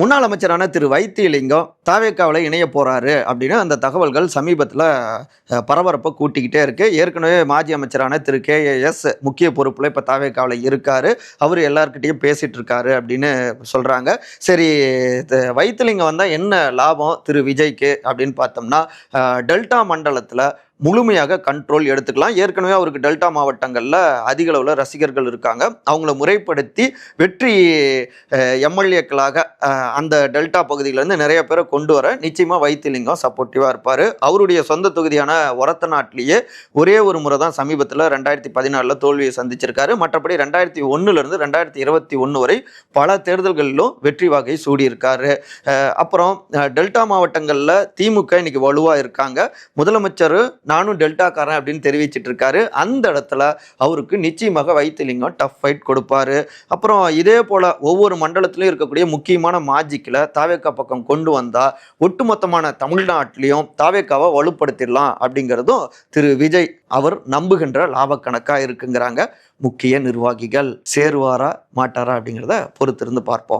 முன்னாள் அமைச்சரான திரு வைத்திலிங்கம் தாவேக்காவில் இணைய போறாரு அப்படின்னு அந்த தகவல்கள் சமீபத்தில் பரபரப்பை கூட்டிக்கிட்டே இருக்கு. ஏற்கனவே மாஜி அமைச்சரான திரு KAS முக்கிய பொறுப்புல இப்போ தாவேக்காவில் இருக்காரு. அவர் எல்லார்கிட்டையும் பேசிட்டு இருக்காரு அப்படின்னு சொல்றாங்க. சரி, வைத்திலிங்கம் வந்தால் என்ன லாபம் திரு விஜய்க்கு அப்படின்னு பார்த்தோம்னா, டெல்டா மண்டலத்தில் முழுமையாக கண்ட்ரோல் எடுத்துக்கலாம். ஏற்கனவே அவருக்கு டெல்டா மாவட்டங்களில் அதிக அளவில் ரசிகர்கள் இருக்காங்க. அவங்கள முறைப்படுத்தி வெற்றி எம்எல்ஏக்களாக அந்த டெல்டா பகுதியிலேருந்து நிறைய பேரை கொண்டு வர நிச்சயமாக வைத்திலிங்கம் சப்போர்ட்டிவாக இருப்பார். அவருடைய சொந்த தொகுதியான ஒரத்தநாட்டிலேயே ஒரே ஒரு முறை தான் சமீபத்தில் 2014 தோல்வியை சந்திச்சிருக்காரு. மற்றபடி 2001 2021 வரை பல தேர்தல்களிலும் வெற்றி வாகை சூடியிருக்காரு. அப்புறம் டெல்டா மாவட்டங்களில் திமுக இன்னைக்கு வலுவாக இருக்காங்க. முதலமைச்சர் நானும் டெல்டாக்காரன் அப்படின்னு தெரிவிச்சிட்டு இருக்காரு. அந்த இடத்துல அவருக்கு நிச்சயமாக வைத்திலிங்கம் டஃப் ஃபைட் கொடுப்பாரு. அப்புறம் இதே போல ஒவ்வொரு மண்டலத்திலும் இருக்கக்கூடிய முக்கியமான மாஜிக்கில் தாவேக்கா பக்கம் கொண்டு வந்தா ஒட்டுமொத்தமான தமிழ்நாட்டிலையும் தாவேக்காவை வலுப்படுத்திடலாம் அப்படிங்கிறதும் திரு விஜய் அவர் நம்புகின்ற லாபக்கணக்கா இருக்குங்கிறாங்க முக்கிய நிர்வாகிகள். சேருவாரா மாட்டாரா அப்படிங்கிறத பொறுத்திருந்து பார்ப்போம்.